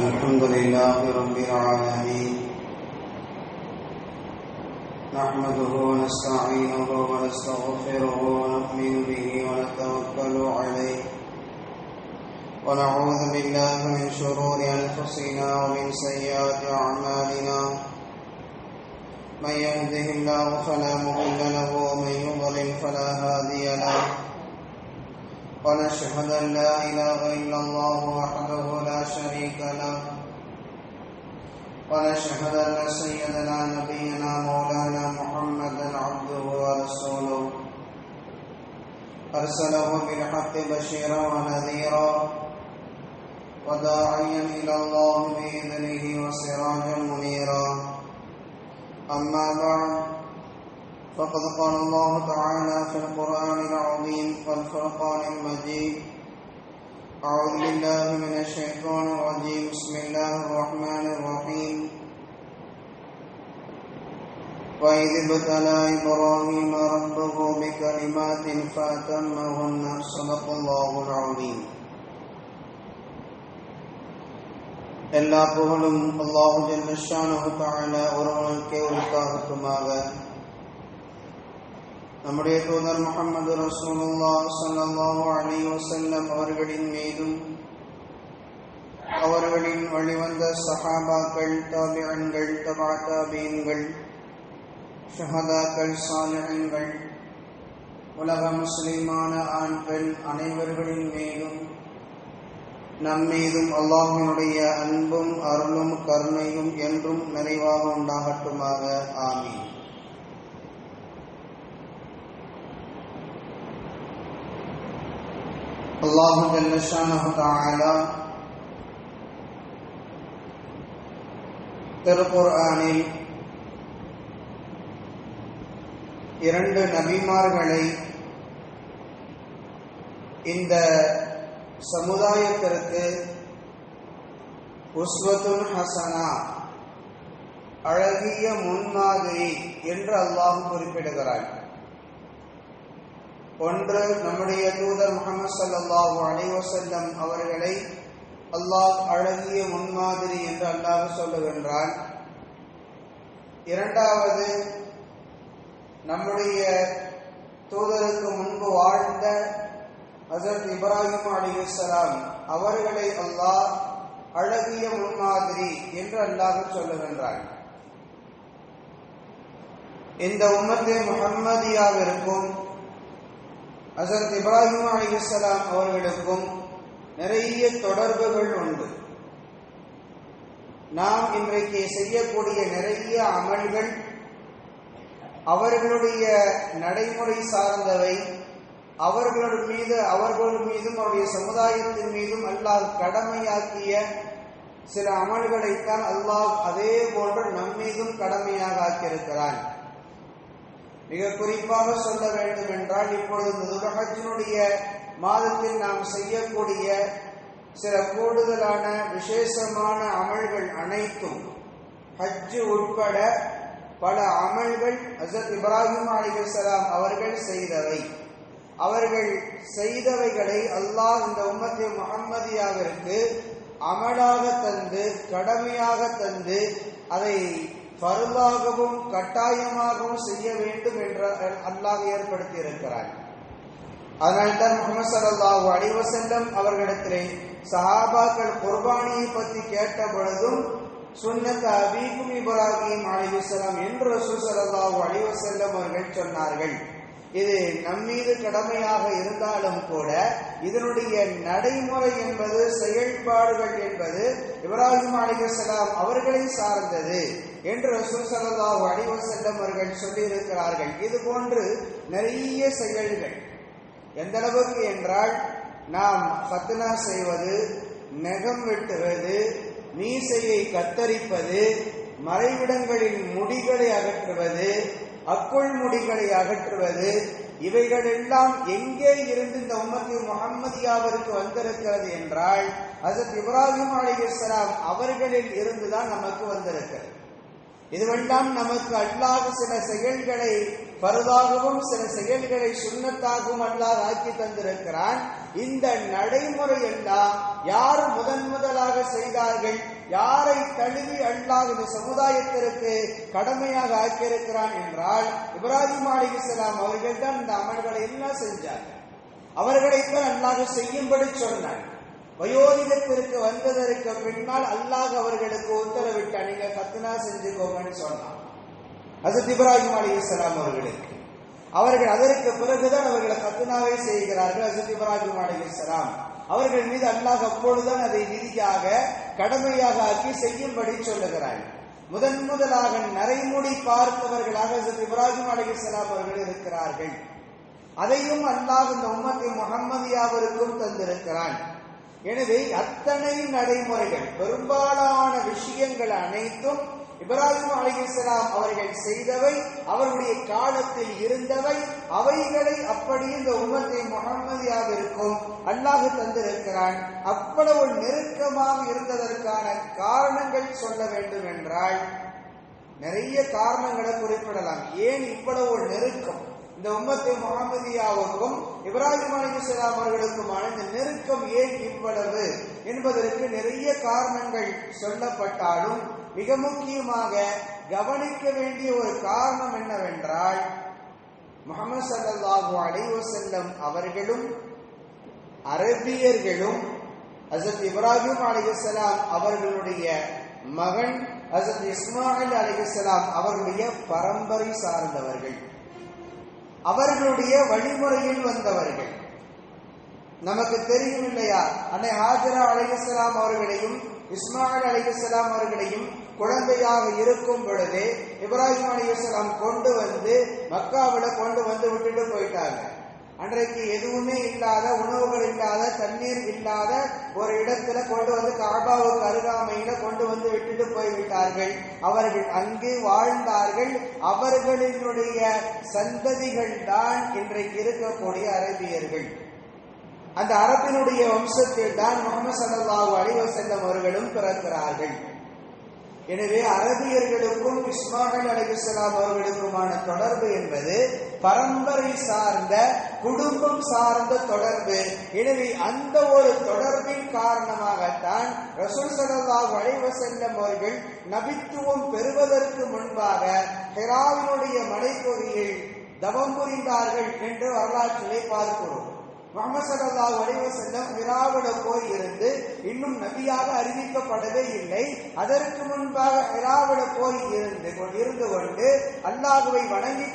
الحمد لله رب العالمين نحمده ونستعينه ونستغفره ونؤمن به ونتوكل عليه ونعوذ بالله من شرور أنفسنا ومن سيئات أعمالنا من يهده الله فلا مضل له ومن يضلل فلا هادي له ونشهد أن لا إله إلا الله وحده لا شريك له ونشهد أن سيدنا نبينا مولانا محمدا عبده ورسوله أرسله بالحق بشيرا ونذيرا وداعيا إلى الله بإذنه وسراجا منيرا أما بعد فقد قال الله تعالى في القرآن العظيم والفرقان المجيد أعوذ بالله من الشيطان الرجيم بسم الله الرحمن الرحيم وإذ ابتلى إبراهيم ربه بكلمات فأتمهن صدق الله العظيم. எல்லா புகழும் அல்லாஹ் ஜல்ல ஷானஹு தஆலா ஒருவனுக்கே உரித்தாகட்டுமாக. நம்முடைய தூதர் முஹம்மது ரசூலுல்லாஹ் ஸல்லல்லாஹு அலைஹி வஸல்லம் அவர்களின் மீதும் அவர்களின் வழிவந்த சஹாபாக்கள், தாபிஈன்கள், தபா தாபீன்கள், ஷஹதாக்கள், சாலிஹீன்கள், உலக முஸ்லிமான ஆண் பெண் அனைவர்களின் மீதும் நம் மீதும் அல்லாஹ்வினுடைய அன்பும் அருளும் கருணையும் என்றும் நிறைவாக உண்டாகட்டுமாக. ஆமீன். அல்லாஹ் ஜல்ல ஷானஹு தஆலா திருக்குர்ஆனில் இரண்டு நபிமார்களை இந்த சமுதாயத்திற்கு உஸ்வத்துன் ஹசனா, அழகிய முன்மாதிரி என்று அல்லாஹ் குறிப்பிடுகிறார். ஒன்று, நம்முடைய தூதர் முஹம்மது ஸல்லல்லாஹு அலைஹி வஸல்லம் அவர்களை அல்லாஹ் அழகிய முன்மாதிரி என்று அல்லாஹ் சொல்லுகின்றான். இரண்டாவது, நம்முடைய தூதருக்கு முன்பு வாழ்ந்த ஹஜ்ரத் இப்ராஹிம் அலைஹிஸ்ஸலாம் அவர்களை அல்லாஹ் அழகிய முன்மாதிரி என்று அல்லாஹ் சொல்லுகின்றான். இந்த உம்மத்தே முஹம்மதியாவிற்கும் ஹஜ்ரத் இப்ராஹிம் அலைஹிஸ்ஸலாம் அவர்களுக்கும் நிறைய தொடர்புகள் உண்டு. நாம் இன்றைக்கு செய்யக்கூடிய நிறைய அமல்கள் அவர்களுடைய நடைமுறை சார்ந்தவை. அவர்கள் மீதும் அவருடைய சமுதாயத்தின் மீதும் அல்லாஹ் கடமையாக்கிய சில அமல்களைத்தான் அல்லாஹ் அதே போன்று நம்மீதும் கடமையாக ஆக்கியிருக்கிறான். மிக குறிப்பாக சொல்ல வேண்டும் என்றால், இப்பொழுது துல்ஹஜ்ஜினுடைய மாதத்தில் நாம் செய்யக்கூடிய சில கூடுதலான விசேஷமான அமல்கள் அனைத்தும், ஹஜ் உட்பட பல அமல்கள் ஹஜ்ரத் இப்ராஹிம் அலைஹிஸ்ஸலாம் அவர்கள் செய்தவை. அவர்கள் செய்தவைகளை அல்லாஹ் இந்த உம்மத்தே முஹம்மதியாவிற்கு அமலாக தந்து, கடமையாக தந்து, அதை ஃபர்லாகவும் கட்டாயமாகவும் செய்ய வேண்டும் என்று அல்லாஹ் ஏற்படுத்தி இருக்கிறார். அதனால்தான் முஹம்மது ஸல்லல்லாஹு அலைஹி வஸல்லம் அவர்களிடத்திலே சஹாபாக்கள் குர்பானியை பற்றி கேட்ட பொழுதும் சுன்னத் அபீக்கும் இப்ராஹிம் அலைஹிஸ்ஸலாம் என்று ரசூல் ஸல்லல்லாஹு அலைஹி வஸல்லம் அவர்கள் சொன்னார்கள். இது நம்மீது கடமையாக இருந்தாலும் கூட இதனுடைய நடைமுறை என்பது, செயல்பாடுகள் என்பது இப்ராஹிம் அலைஹிஸ்ஸலாம் அவர்களை சார்ந்தது என்று ரசூல் ஸல்லல்லாஹு அலைஹி வஸல்லம் அவர்கள் சொல்லி இருக்கிறார்கள். இது போன்று நிறைய செயல்கள், எந்த அளவுக்கு என்றால், நாம் ஃபத்னா செய்வது, நகம் வெட்டுவது, மீசையை கத்தரிப்பது, மறைவிடங்களில் முடிகளை அகற்றுவது, அக்குள் முடிகளை அகற்றுவது, இவைகளெல்லாம் எங்கே இருந்து இந்த உம்மத்து முஹம்மதியாவிற்கு வந்திருக்கிறது என்றால், ஹஜ்ரத் இப்ராஹிம் அலைஹிஸ்ஸலாம் அவர்களில் இருந்துதான் நமக்கு வந்திருக்கிறது. இதுவெல்லாம் நமக்கு அல்லாஹ் சில செயல்களை பருதாகவும் சில செயல்களை சுன்னத்தாகவும் அல்லாஹ் ஆக்கி தந்திருக்கிறான். இந்த நடைமுறை எல்லாம் யார் முதலாக செய்தார்கள். யாரை தழுவி அல்லாஹ் இந்த சமுதாயத்திற்கு கடமையாக ஆக்கியிருக்கிறான் என்றால் இப்ராஹிம் அலைஹிஸ்ஸலாம் அவர்கள் தான் இந்த அமல்களை எல்லாம் செஞ்சார்கள். அவர்களைத்தான் அல்லாஹ் செய்யும்படி சொன்னார். வயோதிகத்திற்கு வந்ததற்கு பின்னால் அல்லாஹ் அவர்களுக்கு உத்தரவிட்டார், நீங்க கத்னா செஞ்சுக்கோங்கன்னு சொன்னார் ஹஜ்ரத் இப்ராஹிம் அலைஹிஸ்ஸலாம் அவர்களுக்கு. அவர்கள் அதற்கு பிறகுதான் அவர்கள் கத்னாவை செய்கிறார்கள். ஹஜ்ரத் இப்ராஹிம் அலைஹிஸ்ஸலாம் அவர்கள் மீது அல்லாஹ் அப்பொழுதுதான் அதை விதியாக கடமையாக ஆக்கி செய்யும்படி சொல்லுகிறார்கள். முதலாக நரைமுடி பார்த்தவர்களாக ஹஜ்ரத் இப்ராஹிம் அலைஹிஸ்ஸலாம் அவர்கள் இருக்கிறார்கள். அதையும் அல்லாஹ் இந்த உம்மத்தை முஹம்மதியாவிற்கும் தந்திருக்கிறான். எனவே அத்தனை நடைமுறைகள், பெரும்பாலான விஷயங்கள் அனைத்தும் இப்ராஹிம் அலைஹிஸ்ஸலாம் அவர்கள் செய்தவை, அவருடைய காலத்தில் இருந்தவை. அவைகளை அப்படி இந்த உம்மத்தை முஹம்மதியாவிற்கும் அல்லாஹ் தந்திருக்கிறான். அவ்வளவு நெருக்கமாக இருந்ததற்கான காரணங்கள் சொல்ல வேண்டும் என்றால் நிறைய காரணங்களை குறிப்பிடலாம். ஏன் இவ்வளவு நெருக்கம் இந்த உம்மத்தை முஹம்மதியாவுக்கும் இப்ராஹிம் அலைஹிஸ்ஸலாம் அவர்களுக்குமான இந்த நெருக்கம் ஏன் இவ்வளவு என்பதற்கு நிறைய காரணங்கள் சொல்லப்பட்டாலும் மிக முக்கியமாக கவனிக்க வேண்டிய ஒரு காரணம் என்னவென்றால் முஹம்மது ஸல்லல்லாஹு அலைஹி வஸல்லம் அவர்களும் அரபியர்களும் ஹஜ்ரத் இப்ராஹிம் அலைஹிஸ்ஸலாம் அவர்களுடைய மகன் ஹஜ்ரத் இஸ்மாயில் அலைஹிஸ்ஸலாம் அவர்களுடைய பரம்பரை சார்ந்தவர்கள், அவர்களுடைய வழிமுறையில் வந்தவர்கள். நமக்கு தெரியும் இல்லையா, அன்னை ஹாஜரா அலைஹிஸ்ஸலாம் அவர்களையும் இஸ்மாயில் அலைஹிஸ்ஸலாம் அவர்களையும் குழந்தையாக இருக்கும் பொழுதே இப்ராஹிம் அலைஹிஸ்ஸலாம் கொண்டு வந்து மக்காவில் கொண்டு வந்து விட்டுட்டு போயிட்டாங்க. அன்றைக்கு எதுவுமே இல்லாத, உணவுகள் இல்லாத, தண்ணீர் இல்லாத ஒரு இடத்துல கொண்டு வந்து காபாவுக்கு அருகாமையில கொண்டு வந்து விட்டுட்டு போய்விட்டார்கள். அவர்கள் அங்கே வாழ்ந்தார்கள். அவர்களினுடைய சந்ததிகள் தான் இன்றைக்கு இருக்கக்கூடிய அரபியர்கள். அந்த அரபினுடைய வம்சத்தில் தான் முஹம்மது ஸல்லல்லாஹு அலைஹி வஸல்லம் அவர்களும் பிறக்கிறார்கள். எனவே அரபியர்களுக்கும் இஸ்மாயில் அலைஹிஸ்ஸலாம் அவர்களுக்குமான தொடர்பு என்பது பரம்பரை சார்ந்த, குடும்பம் சார்ந்த தொடர்பு. எனவே அந்த ஒரு தொடர்பின் காரணமாகத்தான் ரசூல் ஸல்லல்லாஹு அலைஹி வஸல்லம் அவர்கள் நபித்துவம் பெறுவதற்கு முன்பாக ஹிராவினுடைய மலைப்பகுதியில் தவம் புரிந்தார்கள் என்று வரலாற்றிலே பார்க்கிறோம். முஹம்மது ஸல்லல்லாஹு அலைஹி வஸல்லம் ஹிராவில போய் இருந்து இன்னும் நபியாக அறிவிக்கப்படவே இல்லை. அதற்கு முன்பாக ஹிராவில போய் இருந்து கொண்டு அல்லாஹ்வை வணங்கிக்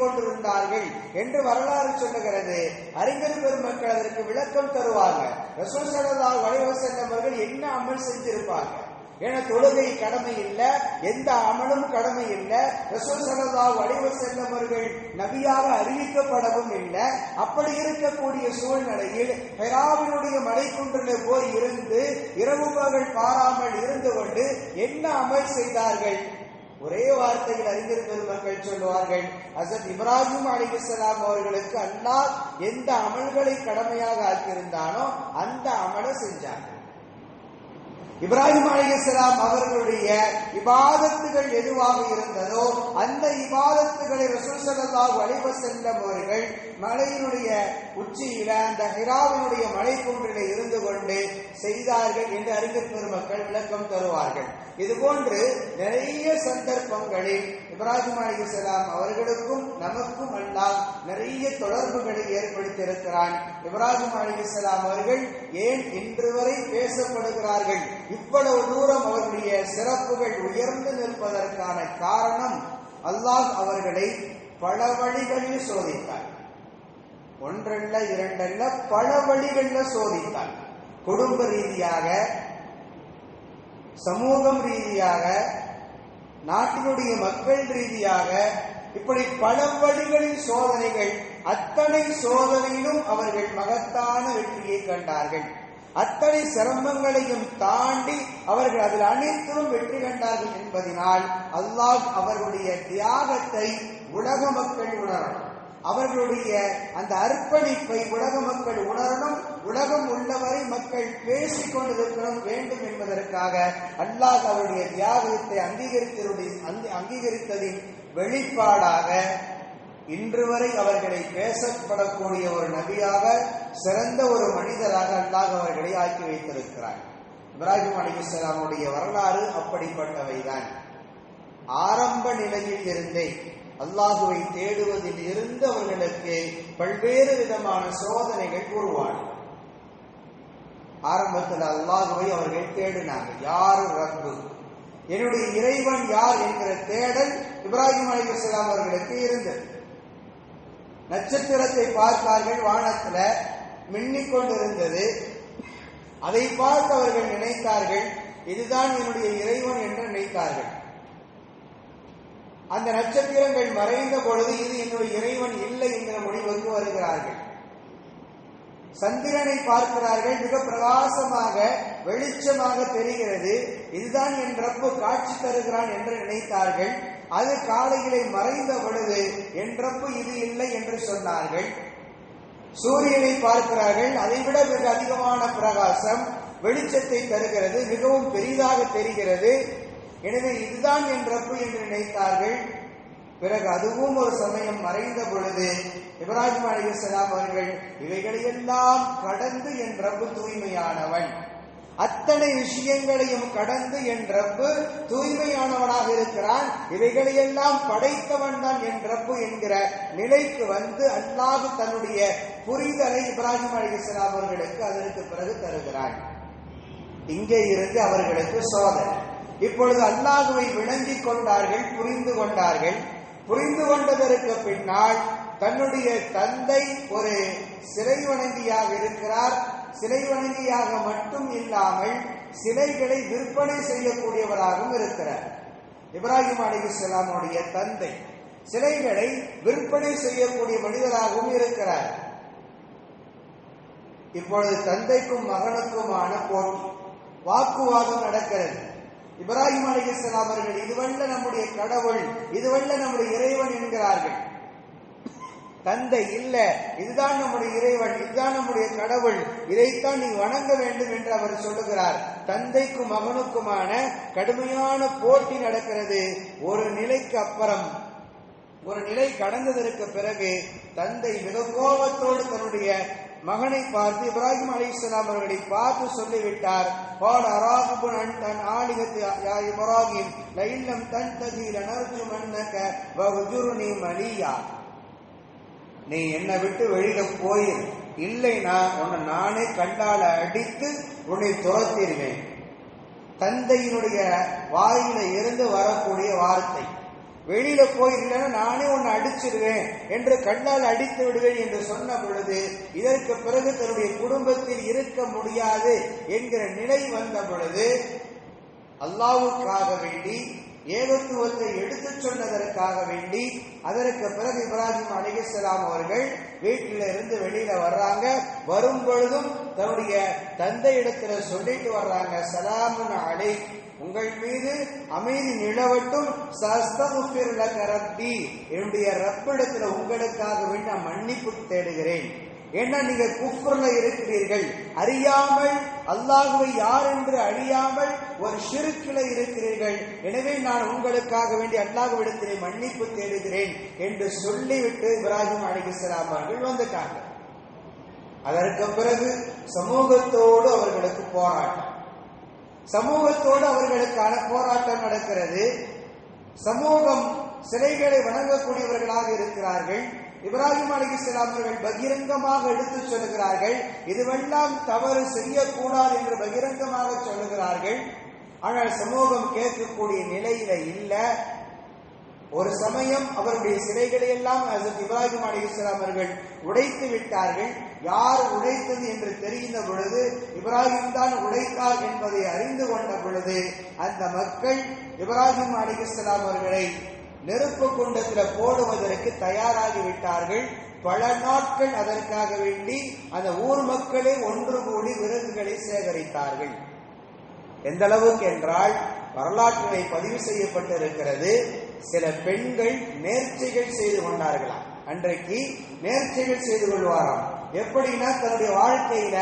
கொண்டிருந்தார்கள் என்று வரலாறு சொல்லுகிறது. அறிஞர் பெருமக்கள் அதற்கு விளக்கம் தருவாங்க. ரசூல் ஸல்லல்லாஹு அலைஹி வஸல்லம் அவர்கள் என்ன அமல் செஞ்சிருப்பாங்க? ஏன்னா தொழுகை கடமை இல்லை, எந்த அமலும் கடமை இல்லை. ரசூல் ஸல்லல்லாஹு அலைஹி வஸல்லம் அவர்கள் நபியாக அறிவிக்கப்படவும் இல்லை. அப்படி இருக்கக்கூடிய சூழ்நிலையில் ஹிராவினுடைய மலைக்குன்றிலே போய் இருந்து இரவு பகல் பாராமல் இருந்து கொண்டு என்ன அமல் செய்தார்கள்? ஒரே வார்த்தையில் அறிஞர் பெருமக்கள் சொல்லுவார்கள், ஹஜ்ரத் இப்ராஹிம் அலைஹிஸ்ஸலாம் அவர்களுக்கு அல்லாஹ் எந்த அமல்களை கடமையாக ஆக்கியிருந்தானோ அந்த அமலை செஞ்சார்கள். இப்ராஹிம் அலைஹிஸ்ஸலாம் அவர்களுடைய இபாதத்துகள் எதுவாக இருந்ததோ அந்த இபாதத்துகளை ரசூல் ஸல்லல்லாஹு அலைஹி வஸல்லம் அவர்கள் மலையினுடைய உச்சியில, அந்த ஹிராவினுடைய மலைக்குன்றிலே இருந்து கொண்டு செய்தார்கள் என்று அறிஞர் பெருமக்கள் விளக்கம் தருவார்கள். இதுபோன்று நிறைய சந்தர்ப்பங்களில் இப்ராஹிம் அலைஹிஸ்ஸலாம் அவர்களுக்கும் நமக்கும் அல்லாஹ் நிறைய தொடர்புகளை ஏற்படுத்தியிருக்கிறான். இப்ராஹிம் அலைஹிஸ்ஸலாம் அவர்கள் ஏன் இன்று வரை பேசப்படுகிறார்கள்? இவ்வளவு தூரம் அவர்களுடைய சிறப்புகள் உயர்ந்து நிற்பதற்கான காரணம், அல்லாஹ் அவர்களை பல வழிகளில் சோதித்தார். ஒன்றல்ல, இரண்டல்ல, பல வழிகளில் சோதித்தார். குடும்ப ரீதியாக, சமூகம் ரீதியாக, நாட்டினுடைய மக்கள் ரீதியாக, இப்படி பல வழிகளில் சோதனைகள். அத்தனை சோதனையிலும் அவர்கள் மகத்தான வெற்றியை கண்டார்கள். அத்தனை சிரமங்களையும் தாண்டி அவர்கள் அதில் அனைத்திலும் வெற்றி கண்டார்கள் என்பதனால் அல்லாஹ் அவர்களுடைய தியாகத்தை உலக மக்கள் உணரணும். அவர்களுடைய அந்த அர்ப்பணிப்பை உலக மக்கள் உணரணும். உலகம் உள்ளவரை மக்கள் பேசிக் கொண்டிருக்கணும் வேண்டும் என்பதற்காக அல்லாஹ் அவருடைய தியாகத்தை அங்கீகரித்ததின் வெளிப்பாடாக இன்று வரை அவர்களை பேசப்படக்கூடிய ஒரு நபியாக சிறந்த ஒரு மனிதராக அல்லாஹ் அவர்களை ஆக்கி வைத்திருக்கிறார். இப்ராஹிம் அலைஹிஸ்ஸலாமுடைய வரலாறு அப்படிப்பட்டவைதான். ஆரம்ப நிலையில் இருந்தே அல்லாஹுவை தேடுவதில் இருந்து அவர்களுக்கு பல்வேறு விதமான சோதனைகள் உருவானது. ஆரம்பத்தில் அல்லாஹுவை அவர்கள் தேடினாங்க. யார் ரப்பு, என்னுடைய இறைவன் யார் என்கிற தேடல் இப்ராஹிம் அலைஹிஸ்ஸலாம் அவர்களுக்கு இருந்தது. நட்சத்திரத்தை பார்த்தார்கள், வானத்துல மின்னிக் கொண்டிருந்தது. அதை பார்த்து அவர்கள் நினைத்தார்கள், இதுதான் என்னுடைய இறைவன் என்று நினைத்தார்கள். அந்த நட்சத்திரங்கள் மறைந்த பொழுது இது என்னுடைய இறைவன் இல்லை என்கிற முடிவுக்கு வருகிறார்கள். சந்திரனை பார்க்கிறார்கள், மிக பிரகாசமாக வெளிச்சமாக தெரிகிறது, இதுதான் என் ரப்பு காட்சி தருகிறான் என்று நினைத்தார்கள். அது காலையிலே மறைந்த பொழுது என் ரப்பு இது இல்லை என்று சொன்னார்கள். சூரியனை பார்க்கிறார்கள், அதைவிட மிக அதிகமான பிரகாசம் வெளிச்சத்தை தருகிறது, மிகவும் பெரிதாக தெரிகிறது, எனவே இதுதான் என் ரப்பு என்று நினைத்தார்கள். பிறகு அதுவும் ஒரு சமயம் மறைந்த பொழுது இப்ராஹிம் அலைஹிஸ்ஸலாம் அவர்கள் இவைகளையெல்லாம் கடந்து என் ரப்பு தூய்மையானவன், அத்தனை விஷயங்களையும் கடந்து என் ரப்பு தூய்மையானவனாக இருக்கிறான், இவைகளையெல்லாம் படைத்தவன் தான் என் ரப்பு என்கிற நிலைக்கு வந்து அல்லாஹ் தன்னுடைய புரிதலை இப்ராஹிம் அலைஹிஸ்ஸலாம் அவர்களுக்கு அதற்கு பிறகு தருகிறான். இங்கே இருந்து அவர்களுக்கு சோதனை. இப்பொழுது அல்லாஹுவை விளங்கிக் கொண்டார்கள், புரிந்து கொண்டார்கள். புரிந்து கொண்டதற்கு பின்னால் தன்னுடைய தந்தை ஒரு சிலை வணங்கியாக இருக்கிறார். சிலை வணங்கியாக மட்டும் இல்லாமல் சிலைகளை விற்பனை செய்யக்கூடியவராகவும் இருக்கிறார். இப்ராஹிம் அலைஹிஸ்ஸலாமுடைய தந்தை சிலைகளை விற்பனை செய்யக்கூடிய மனிதராகவும் இருக்கிறார். இப்பொழுது தந்தைக்கும் மகனுக்குமான போட்டி, வாக்குவாதம் நடக்கிறது. இப்ராஹிம் அலைஹிஸ்ஸலாம் அவர்கள் இதுவல்ல நம்முடைய கடவுள், இதுவல்ல நம்முடைய இறைவன் என்கிறார்கள். தந்தை இல்ல, இதுதான் நம்முடைய இறைவன், இதுதான் நம்முடைய கடவுள், இதைத்தான் நீ வணங்க வேண்டும் என்று அவர் சொல்லுகிறார். தந்தைக்கும் மகனுக்குமான கடுமையான போட்டி நடக்கிறது. ஒரு நிலைக்கு அப்புறம், ஒரு நிலை கடந்ததற்கு பிறகு தந்தை மிக கோபத்தோடு தன்னுடைய மகனை பார்த்து இப்ராஹிம் அலைஹிஸ்ஸலாம் அவர்களை பார்த்து சொல்லிவிட்டார், قال راغب انت عن آلهتي يا ابراهيم لئن لم تنتهي لنرجمنك واهجرني مليا. நீ என்னை விட்டு வெளியில போயிரு, இல்லைனா உன்னை நானே கண்டால அடித்து உன்னை துரத்திடுவேன். தந்தையினுடைய வாயில இருந்து வரக்கூடிய வார்த்தை, வெளியில போயிருந்தா நானே உன்னை அடிச்சிடுவேன் என்று கண்ணால் அடித்து விடுவேன் என்று சொன்ன பொழுது இதற்கு பிறகு தன்னுடைய குடும்பத்தில் இருக்க முடியாது என்கிற நிலை வந்த பொழுது அல்லாஹ்வுக்காக வேண்டி ஏகத்துவத்தை எடுத்துச் சொன்னதற்காக வேண்டி அதற்கு பிறகு இப்ராஹிம் அலைஹிஸ்ஸலாம் அவர்கள் வீட்டில இருந்து வெளியில வர்றாங்க. வரும் பொழுதும் தன்னுடைய தந்தை இடத்துல சொல்லிட்டு வர்றாங்க, சலாமுன் அலைக், உங்கள் மீது அமைதி நிலவட்டும், சஸ்தகுஃபிர் லக ரப்பி, என்னுடைய ரப்பிடத்துல உங்களுக்காக வேண்டி நான் மன்னிப்பு தேடுகிறேன். ஏன்னா நீங்க குஃப்ர்ல இருக்கிறீர்கள், அறியாமல் அல்லாஹ்வை யார் என்று அறியாமல் ஒரு ஷிர்க்ல இருக்கிறீர்கள், எனவே நான் உங்களுக்காக வேண்டி அல்லாஹ்விடத்திலே மன்னிப்பு தேடுகிறேன் என்று சொல்லிவிட்டு இப்ராஹிம் அலைஹிஸ்ஸலாம் அவர்கள் வந்துட்டாங்க. அதற்கு பிறகு சமூகத்தோடு அவர்களுக்கு போராட்டம், சமூகத்தோடு அவர்களுக்கான போராட்டம் நடக்கிறது. சமூகம் சிலைகளை வணங்கக்கூடியவர்களாக இருக்கிறார்கள். இப்ராஹிம் அலைஹிஸ்ஸலாம் அவர்கள் பகிரங்கமாக எடுத்துச் சொல்லுகிறார்கள், இதுவெல்லாம் தவறு செய்யக்கூடாது என்று பகிரங்கமாக சொல்லுகிறார்கள். ஆனால் சமூகம் கேட்கக்கூடிய நிலையில இல்ல. ஒரு சமயம் அவருடைய சிலைகளை எல்லாம் ஹஜ்ரத் இப்ராஹிம் அலைஹிஸ்ஸலாம் அவர்கள் உடைத்து விட்டார்கள். யார் உடைத்தது என்று தெரிந்த பொழுது, இப்ராஹிம் தான் உடைத்தார் என்பதை அறிந்து கொண்ட பொழுது அந்த மக்கள் இப்ராஹிம் அலைஹிஸ்ஸலாம் அவர்களை நெருப்பு குண்டத்தில் போடுவதற்கு தயாராகிவிட்டார்கள். பல நாட்கள் அதற்காக வேண்டி அந்த ஊர் மக்களே ஒன்று கூடி விறகுகளை சேகரித்தார்கள். எந்த அளவுக்கு என்றால் வரலாற்றிலே பதிவு செய்யப்பட்டிருக்கிறது, சில பெண்கள் நேர்ச்சைகள் செய்து கொண்டார்களாம். அன்றைக்கு நேர்ச்சைகள் செய்து கொள்வாராம். எப்படின்னா தன்னுடைய வாழ்க்கையில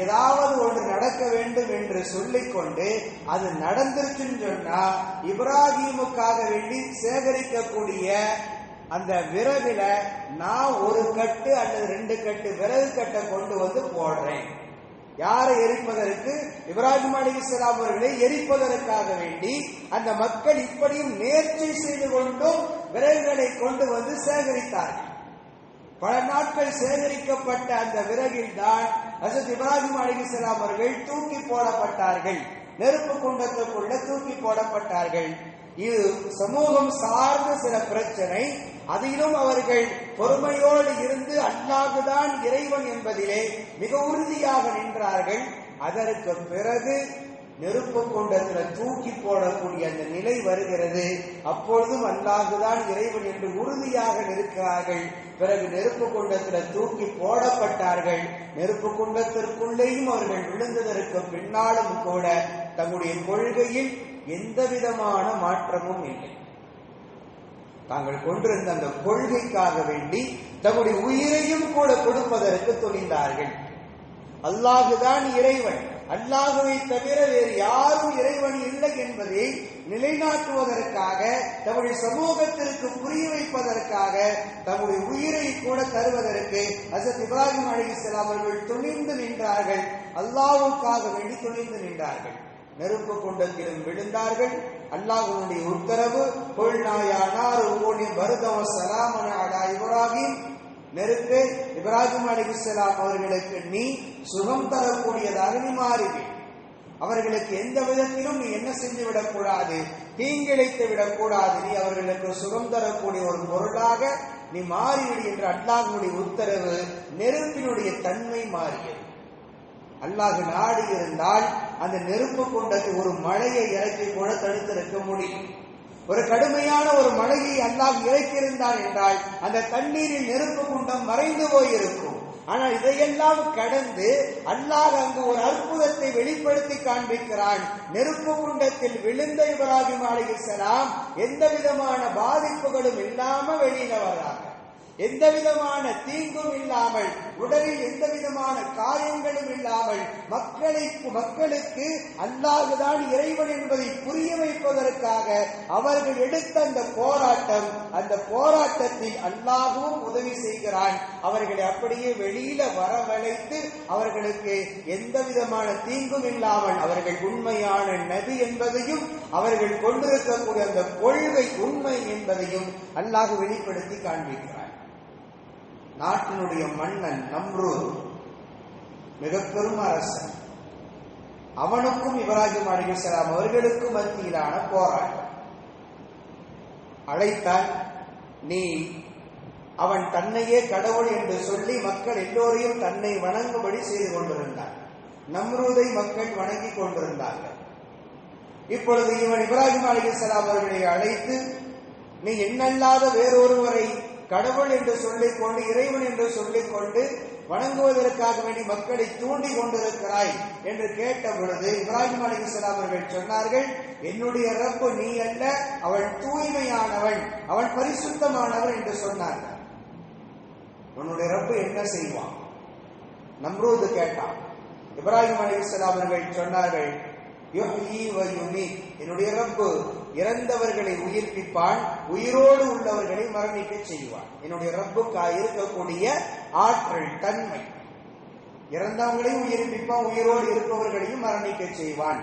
ஏதாவது ஒன்று நடக்க வேண்டும் என்று சொல்லிக்கொண்டு அது நடந்துருச்சுன்னு சொன்னா இப்ராஹிமுக்காக வேண்டி சேகரிக்கக்கூடிய அந்த விறகுல நான் ஒரு கட்டு அல்லது 2 கட்டு விறகு கட்டை கொண்டு வந்து போடுறேன். யாரை எரிப்பதற்கு? இப்ராஹிம் அலைஹிஸ்ஸலாம் அவர்களை எரிப்பதற்காக வேண்டி அந்த மக்கள் இப்படியும் நேர்ச்சை செய்து கொண்டும் விறகுகளை கொண்டு வந்து சேகரித்தார்கள். பல நாட்கள் சேகரிக்கப்பட்ட அந்த விறகில் தான் ஹஜ்ரத் இப்ராஹிம் அலைஹிஸ்ஸலாம் அவர்கள் தூக்கி போடப்பட்டார்கள். நெருப்பு குண்டத்துக்குள்ள தூக்கி போடப்பட்டார்கள். இது சமூகம் சார்ந்த சில பிரச்சனை. அதிலும் அவர்கள் பொறுமையோடு இருந்து அல்லாஹ்தான் இறைவன் என்பதிலே மிக உறுதியாக நின்றார்கள். அதற்கு பிறகு நெருப்பு குண்டத்தில் தூக்கி போடக்கூடிய அந்த நிலை வருகிறது. அப்பொழுதும் அல்லாஹ்தான் இறைவன் என்று உறுதியாக இருக்கிறார்கள். பிறகு நெருப்பு குண்டத்தில் தூக்கி போடப்பட்டார்கள். நெருப்பு குண்டத்திற்குள்ளேயும் அவர்கள் விழுந்ததற்கு பின்னாலும் கூட தங்களுடைய கொள்கையில் எந்த விதமான மாற்றமும் இல்லை. தாங்கள் கொண்டிருந்த அந்த கொள்கைக்காக வேண்டி தங்களுடைய உயிரையும் கூட கொடுப்பதற்கு துணிந்தார்கள். அல்லாஹுதான் இறைவன், அல்லாஹுவை தவிர வேறு யாரும் இறைவன் இல்லை என்பதை நிலைநாட்டுவதற்காக, தங்களுடைய சமூகத்திற்கு புரிய வைப்பதற்காக, தங்களுடைய உயிரை கூட தருவதற்கு ஹஜ்ரத் இப்ராஹிம் அலைஹிஸ்ஸலாம் அவர்கள் துணிந்து நின்றார்கள். அல்லாஹ்வுக்காக வேண்டி துணிந்து நின்றார்கள். நெருப்பு குண்டத்திலும் விழுந்தார்கள். அல்லாஹ்வுடைய உத்தரவு, இப்ராஹிம், நெருப்பு இப்ராஹிம் அலைஹிஸ்ஸலாம் அவர்களுக்கு நீ சுகம் தரக்கூடியதாக நீ மாறுவி. அவர்களுக்கு எந்த விதத்திலும் நீ என்ன செஞ்சு விடக்கூடாது, தீங்கிழைத்து விடக்கூடாது. நீ அவர்களுக்கு சுகம் தரக்கூடிய ஒரு பொருளாக நீ மாறிவிடு என்ற அல்லாஹ்வுடைய உத்தரவு. நெருப்பினுடைய தன்மை மாறியது. அல்லாஹ் நாடு இருந்தால் அந்த நெருப்பு குண்டத்தை ஒரு மழையை இறக்கி கூட தடுத்திருக்க முடியும். ஒரு கடுமையான ஒரு மழையை அல்லாஹ் இறக்கியிருந்தான் என்றால் அந்த தண்ணீரில் நெருப்பு குண்டம் மறைந்து போயிருக்கும். ஆனால் இதையெல்லாம் கடந்து அல்லாஹ் அங்கு ஒரு அற்புதத்தை வெளிப்படுத்தி காண்பிக்கிறான். நெருப்பு குண்டத்தில் விழுந்த இப்ராஹிம் அலைஹிஸ்ஸலாம் எந்த விதமான பாதிப்புகளும் இல்லாம வெளியில வர்றாங்க. எந்த விதமான தீங்கும் இல்லாமல், உடலில் எந்த விதமான காயங்களும் இல்லாமல் மக்களுக்கு அல்லாஹ்தான் இறைவன் என்பதை புரிய வைப்பதற்காக அவர்கள் எடுத்த அந்த போராட்டம், அந்த போராட்டத்தில் அல்லாஹ்வும் உதவி செய்கிறான். அவர்களை அப்படியே வெளியில வரவழைத்து அவர்களுக்கு எந்த விதமான தீங்கும் இல்லாமல் அவர்கள் உண்மையான நபி என்பதையும் அவர்கள் கொண்டிருக்கக்கூடிய அந்த கொள்கை உண்மை என்பதையும் அல்லாஹ் வெளிப்படுத்தி காண்பிக்கிறார். நாட்டினுடைய மன்னன் நம்ரூத் மிக பெரும் அரசன். அவனுக்கும் இப்ராஹிம் அலைஹிஸ்ஸலாம் அவர்களுக்கும் மத்தியிலான போராட்டம். அழைத்தான். நீ அவன் தன்னையே கடவுள் என்று சொல்லி மக்கள் எல்லோரையும் தன்னை வணங்கும்படி செய்து கொண்டிருந்தான். நம்ரூதை மக்கள் வணங்கி கொண்டிருந்தார்கள். இப்பொழுது இவன் இப்ராஹிம் அலைஹிஸ்ஸலாம் அவர்களை அழைத்து, நீ என்னல்லாத வேறொருவரை கடவுள் என்று சொல்லிக்கொண்டு, இறைவன் என்று சொல்லிக்கொண்டு வணங்குவதற்காக வேண்டி மக்களை தூண்டி கொண்டிருக்கிறாய் என்று கேட்ட பொழுது இப்ராஹிம் அலைஹிஸ்ஸலாம் அவர்கள் சொன்னார்கள், என்னுடைய ரப்பு நீ அல்ல, அவன் தூய்மையானவன், அவன் பரிசுத்தமானவன் என்று சொன்னார்கள். உன்னுடைய ரப்பு என்ன செய்வான்? நம்ரூத் கேட்டான். இப்ராஹிம் அலைஹிஸ்ஸலாம் அவர்கள் சொன்னார்கள், என்னுடைய ரப்பு இறந்தவர்களை உயிர்ப்பிப்பான், உயிரோடு உள்ளவர்களை மரணிக்க செய்வான். என்னுடைய ரப்புக்கு இருக்கக்கூடிய ஆற்றல், தன்மை, இறந்தவங்களையும் உயிர்ப்பிப்பான், உயிரோடு இருப்பவர்களையும் மரணிக்க செய்வான்.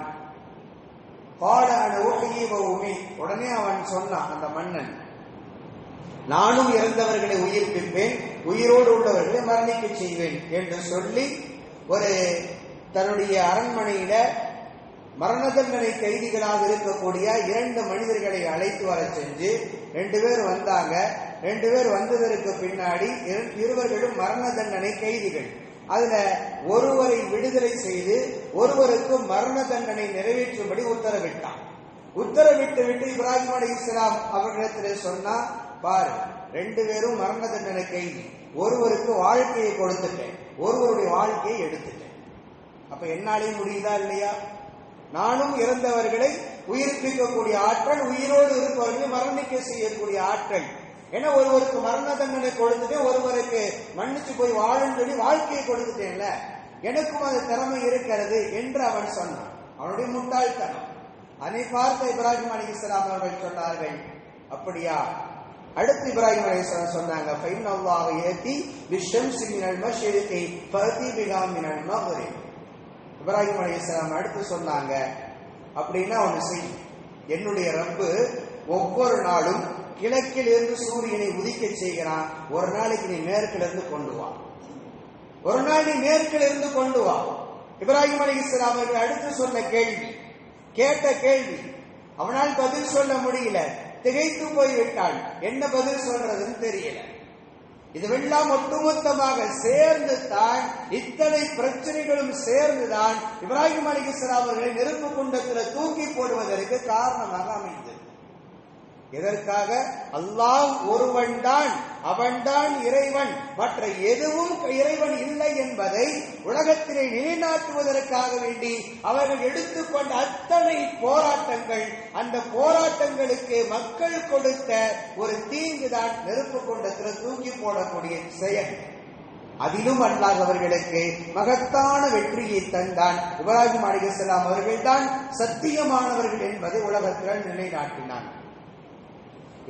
உடனே அவன் சொன்னான், அந்த மன்னன், நானும் இறந்தவர்களை உயிர்ப்பிப்பேன், உயிரோடு உள்ளவர்களை மரணிக்க செய்வேன் என்று சொல்லி ஒரு தன்னுடைய அரண்மனையில மரண தண்டனை கைதிகளாக இருக்கக்கூடிய 2 மனிதர்களை அழைத்து வர செஞ்சு 2 பேர் வந்தாங்க. 2 பேர் வந்ததற்கு பின்னாடி இருவர்களும் மரண தண்டனை கைதிகள். அதுல ஒருவரை விடுதலை செய்து ஒருவருக்கு மரண தண்டனை நிறைவேற்றும்படி உத்தரவிட்டான். உத்தரவிட்டு விட்டு இப்ராஹிம் அலைஹிஸ்ஸலாம் அவர்களிடத்தில் சொன்னா, பாரு, 2 பேரும் மரண தண்டனை கைதி, ஒருவருக்கு வாழ்க்கையை கொடுத்துட்டேன், ஒருவருடைய வாழ்க்கையை எடுத்துட்டேன். அப்ப என்னாலையும் முடியுதா இல்லையா? நானும் இறந்தவர்களை உயிர்ப்பிக்கக்கூடிய ஆற்றல், உயிரோடு இருப்பவர்களை மரணிக்க செய்யக்கூடிய ஆற்றல். ஏன்னா ஒருவருக்கு மரண தண்டனை கொடுத்துட்டு ஒருவருக்கு மன்னிச்சு போய் வாழும் சொல்லி வாழ்க்கையை கொடுத்துட்டேன்ல, எனக்கும் அது திறமை இருக்கிறது என்று அவன் சொன்னான். அவனுடைய முட்டாள்தனம். அதை பார்த்த இப்ராஹிம் அலைஹிஸ்ஸலாம் அவர்கள் சொன்னார்கள், அப்படியா, அடுத்து இப்ராஹிம் அலைஹிஸ்ஸலாம் சொன்னாங்க, ஃபைனல்லாஹு யதி பிஷம்ஸி மினல் மஷ்ரிகி ஃபஅதி பிஹா மினல் மக்ரிப். இப்ராஹிம் அலைஹிஸ்ஸலாம் அடுத்து சொன்னாங்க, அப்படின்னா ஒன்று செய், என்னுடைய ரப்பு ஒவ்வொரு நாளும் கிழக்கில் இருந்து சூரியனை உதிக்க செய்கிறான். ஒரு நாளைக்கு நீ மேற்கில் இருந்து கொண்டு வா, ஒரு நாள் நீ மேற்கில் இருந்து கொண்டு வா. இப்ராஹிம் அலைஹிஸ்ஸலாம் அவர்கள் அடுத்து சொன்ன கேள்வி, கேட்ட கேள்வி, அவனால் பதில் சொல்ல முடியல, திகைத்து போய்விட்டாள். என்ன பதில் சொல்றதுன்னு தெரியல. இதுவெல்லாம் ஒட்டுமொத்தமாக சேர்ந்து தான், இத்தனை பிரச்சனைகளும் சேர்ந்துதான் இப்ராஹிம் அலைஹிஸ்ஸலாம் அவர்களை நெருப்பு குண்டத்தில் தூக்கி போடுவதற்கு காரணமாக அமைந்தது. எதற்காக? அல்லாஹ் ஒருவன் தான், அவன்தான் இறைவன், மற்ற எதுவும் இறைவன் இல்லை என்பதை உலகத்திலே நிலைநாட்டுவதற்காக வேண்டி அவர்கள் எடுத்துக்கொண்ட அத்தனை போராட்டங்கள், அந்த போராட்டங்களுக்கு மக்கள் கொடுத்த ஒரு தீங்குதான் நெருப்பு குண்டத்தில் தூக்கி போடக்கூடிய செயல். அதிலும் அல்லாஹ் அவர்களுக்கு மகத்தான வெற்றியை தந்தான். இப்ராஹிம் அலைஹிஸ்ஸலாம் அவர்கள் தான் சத்தியமானவர்கள் என்பதை உலகத்தில் நிலைநாட்டினான்.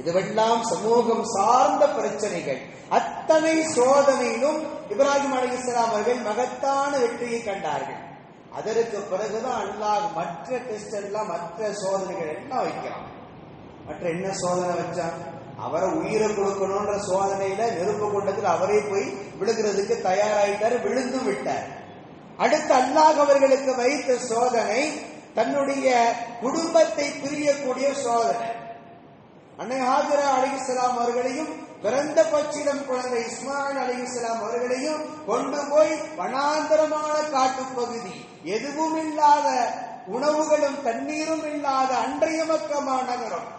இதுவெல்லாம் சமூகம் சார்ந்த பிரச்சனைகள். அத்தனை சோதனையிலும் இப்ராஹிம் அலைஹிஸ்ஸலாம் அவர்கள் மகத்தான வெற்றியை கண்டார்கள். அதற்கு பிறகுதான் அல்லாஹ் மற்ற டெஸ்ட் எல்லாம், மற்ற சோதனைகள் எல்லாம் வைக்கிறான். மற்ற என்ன சோதனை வச்சான்? அவரை உயிரை கொடுக்கணும்ன்ற சோதனையில நெருப்பு குண்டத்தில் அவரே போய் விழுகிறதுக்கு தயாராயிட்டாரு, விழுந்து விட்டார். அடுத்து அல்லாஹ் அவர்களுக்கு வைத்த சோதனை தன்னுடைய குடும்பத்தை பிரியக்கூடிய சோதனை. அன்னை ஹாஜரா அலைஹிஸ்ஸலாம் அவர்களையும் பிறந்த பச்சிலம் குழந்தை இஸ்மாயில் அலைஹிஸ்ஸலாம் அவர்களையும் கொண்டு போய் வனாந்தரமான காட்டுப்பகுதி, எதுவும் இல்லாத, உணவுகளும் தண்ணீரும் இல்லாத அன்றைய மக்கா நகரம்,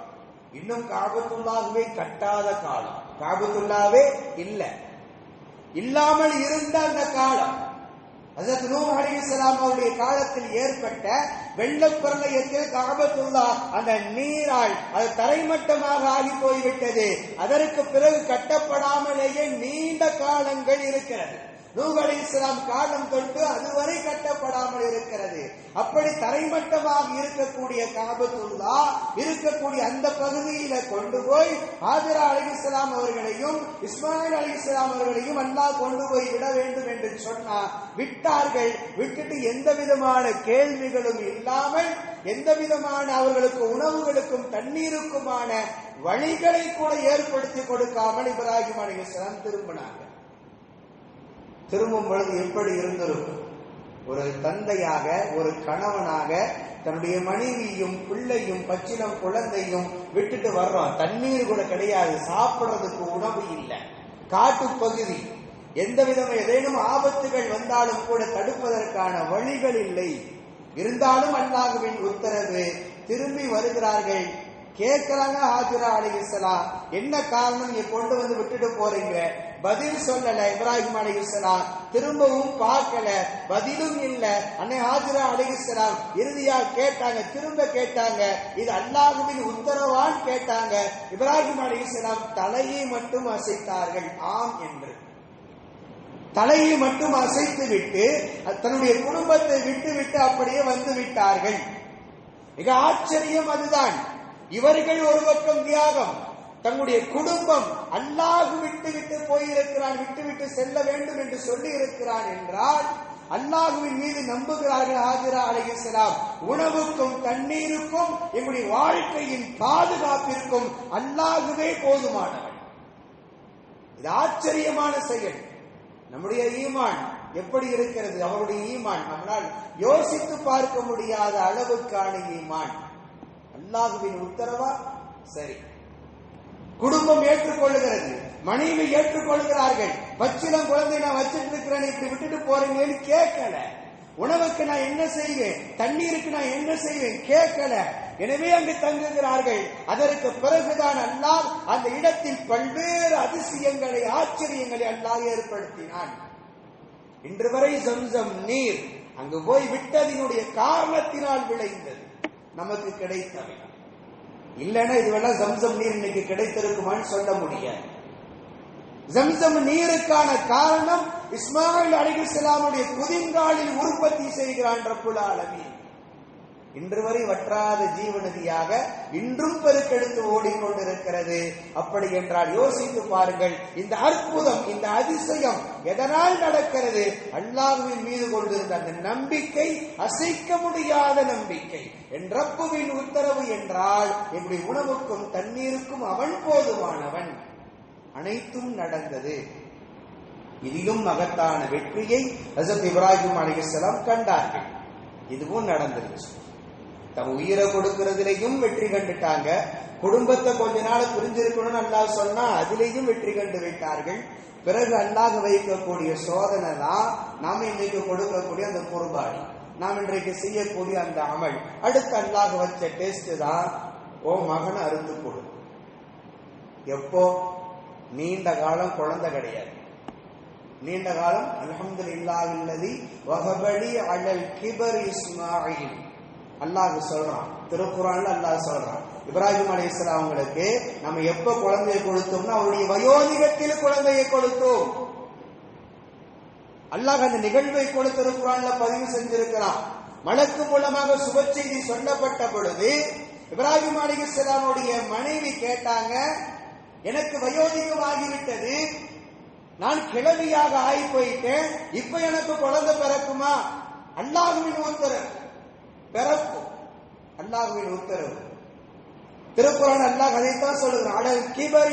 இன்னும் காபத்துல்லாஹ்வை கட்டாத காலம், காபத்துல்லாவே இல்லாமல் இருந்த அந்த காலம். ஹஜ்ரத் நூஹ் அலைஹிஸ்ஸலாம் அவருடைய காலத்தில் ஏற்பட்ட வெள்ளப்பிரளயத்தில் கஅபத்துல்லாஹ் அந்த நீரால் அது தரைமட்டமாக ஆகி போய்விட்டது. அதற்கு பிறகு கட்டப்படாமலேயே நீண்ட காலங்கள் இருக்கிறது. நூஹ் அலைஹிஸ்ஸலாம் காலம் தொட்டு அதுவரை கட்டப்படாமல் இருக்கிறது. அப்படி தரைமட்டமாக இருக்கக்கூடிய கஅபத்துல்லாஹ் இருக்கக்கூடிய அந்த பகுதியில கொண்டு போய் ஹாஜரா அலைஹிஸ்ஸலாம் அவர்களையும் இஸ்மாயில் அலைஹிஸ்ஸலாம் அவர்களையும் அல்லாஹ் கொண்டு போய் விட வேண்டும் என்று சொன்னா விட்டார்கள். விட்டுட்டு எந்த விதமான கேள்விகளும் இல்லாமல், எந்த விதமான அவர்களுக்கு உணவுகளுக்கும் தண்ணீருக்குமான வழிகளை கூட ஏற்படுத்தி கொடுக்காமல் இப்ராஹிம் அலைஹிஸ்ஸலாம் திரும்பினாங்க. திரும்பும் பொழுது எப்படி இருந்திருக்கும்? ஒரு தந்தையாக, ஒரு கணவனாக தன்னுடைய மனைவியும் பிள்ளையும் பச்சிலம் குழந்தையும் விட்டுட்டு வர்றோம். தண்ணீர் கூட கிடையாது, சாப்பிடுறதுக்கு உணவு இல்லை, காட்டு பகுதி, எந்த விதம் ஏதேனும் ஆபத்துகள் வந்தாலும் கூட தடுப்பதற்கான வழிகள் இல்லை. இருந்தாலும் அல்லாஹ்வின் உத்தரவு, திரும்பி வருகிறார்கள். கேட்கிறாங்க ஹாஜரா அலைஹிஸ்ஸலாம், என்ன காரணம் நீ கொண்டு வந்து விட்டுட்டு போறீங்க? பதில் சொல்லல இப்ராஹிம் அலைஹிஸ்ஸலாம். திரும்பவும் பார்க்கல, பதிலும் இல்ல. அன்னை ஹாஜரா அலைஹிஸ்ஸலாம் இறுதியா கேட்டாங்க, திரும்ப கேட்டாங்க, இது அல்லாஹ்வின் உத்தரவான் கேட்டாங்க. இப்ராஹிம் அலைஹிஸ்ஸலாம் தலையை மட்டும் அசைத்தார்கள், ஆம் என்று. தலையை மட்டும் அசைத்து விட்டு தன்னுடைய குடும்பத்தை விட்டு அப்படியே வந்து விட்டார்கள். மிக ஆச்சரியம் அதுதான். இவர்கள் ஒரு பக்கம் தியாகம், தன்னுடைய குடும்பம் அல்லாஹ் விட்டு போயிருக்கிறான், விட்டு செல்ல வேண்டும் என்று சொல்லி இருக்கிறான் என்றால் அல்லாஹ்வின் மீது நம்புகிறார்கள். ஹாஜரா அலைஹிஸ்ஸலாம் உணவுக்கும் தண்ணீருக்கும் எங்களுடைய வாழ்க்கையின் பாதுகாப்பிற்கும் அல்லாஹ்வே போதுமானவன். இது ஆச்சரியமான செயல். நம்முடைய ஈமான் எப்படி இருக்கிறது? அவருடைய ஈமான் நம்மால் யோசித்து பார்க்க முடியாத அளவுக்கான ஈமான். அல்லாஹ்வின் உத்தரவா? சரி. குடும்பம் ஏற்றுக்கொள்ளுகிறது, மனைவி ஏற்றுக்கொள்கிறார்கள். பச்சிலம் குழந்தை நான் வச்சிட்டு இருக்கிறேன், இப்படி விட்டுட்டு போறீங்கன்னு கேட்கல. உணவுக்கு நான் என்ன செய்வேன், தண்ணீருக்கு நான் என்ன செய்வேன் கேட்கல. எனவே அங்கு தங்குகிறார்கள். அதற்கு பிறகுதான் அல்லாஹ் அந்த இடத்தில் பல்வேறு அதிசயங்களை, ஆச்சரியங்களை அல்லாஹ் ஏற்படுத்தினான். இன்று வரை ஜம்சம் நீர் அங்கு போய் விட்டதினுடைய காரணத்தினால் விளைந்தது, நமக்கு கிடைத்தவை. இல்லைன்னா இதுவெல்லாம் ஜம்சம் நீர் இன்னைக்கு கிடைத்திருக்குமான்னு சொல்ல முடியாது. ஜம்சம் நீருக்கான காரணம் இஸ்மாயில் அலைஹிஸ்ஸலாமுடைய குதிங்காலில் உற்பத்தி செய்கிறான் ரப்புல் ஆலமீன். இன்று வரை வற்றாத ஜீவநதியாக இன்றும் பெருக்கெடுத்து ஓடிக்கொண்டிருக்கிறது. அப்படி என்றால் யோசித்து பாருங்கள், இந்த அற்புதம், இந்த அதிசயம் எதனால் நடக்கிறது? அல்லாஹ்வின் மீது கொண்டிருந்த அந்த நம்பிக்கை, அசைக்க முடியாத நம்பிக்கை. என் ரப்புவின் உத்தரவு என்றால் என்னுடைய உணவுக்கும் தண்ணீருக்கும் அவன் போதுமானவன். அனைத்தும் நடந்தது. இதிலும் மகத்தான வெற்றியை ஹஜ்ரத் இப்ராஹிம் அலைஹிஸ்ஸலாம் கண்டார்கள். இதுவும் நடந்துருச்சு. தன் உயிரை கொடுக்கிறதுலையும் வெற்றி கண்டுட்டாங்க. குடும்பத்தை கொஞ்ச நாள் புரிஞ்சிருக்கணும்னு அல்லாஹ் சொன்னா அதிலையும் வெற்றி கண்டு விட்டார்கள். பிறகு அல்லாஹ் வைக்கக்கூடிய சோதனை தான் நாம இன்றைக்கு கொடுக்கக்கூடிய அந்த குர்பானி, நாம் இன்றைக்கு செய்யக்கூடிய அந்த அமல். அடுத்து அல்லாஹ் வச்ச டெஸ்ட் தான், ஓ மகனை அறுத்து கொடு. எப்போ? நீண்ட காலம் குழந்தை கிடையாது. நீண்ட காலம் அல்ஹம்துலில்லாஹில்லதி வஹபலி அலல் கிபர் இஸ்மாயில். அல்லாஹ் சொல்றான், திருக்குர்ஆன்ல அல்லாஹ் சொல்றான், இப்ராஹிம் அலைஹிஸ்ஸலாம் அவங்களுக்கு நம்ம எப்ப குழந்தையை கொடுத்தோம்னா அவருடைய வயோதிகத்தில் குழந்தையை கொடுத்தோம். அல்லாஹ் அந்த நிகழ்வை கூட திருக்குர்ஆன்ல பதிவு செஞ்சிருக்கிறான். மலக்கு மூலமாக சுப செய்தி சொல்லப்பட்ட பொழுது இப்ராஹிம் அலைஹிஸ்ஸலாமுடைய மனைவி கேட்டாங்க, எனக்கு வயோதிகமாகிவிட்டது, நான் கிழவியாக ஆகி போயிட்டேன், இப்ப எனக்கு குழந்தை பிறக்குமா? அல்லாஹ்வின் உத்தரவு, பிறக்கும். அல்லாஹ்வின் உத்தரவு. திருக்குர்ஆன் அல்லாஹ் அதைத்தான் சொல்லுகிறான். அடல் கிபர்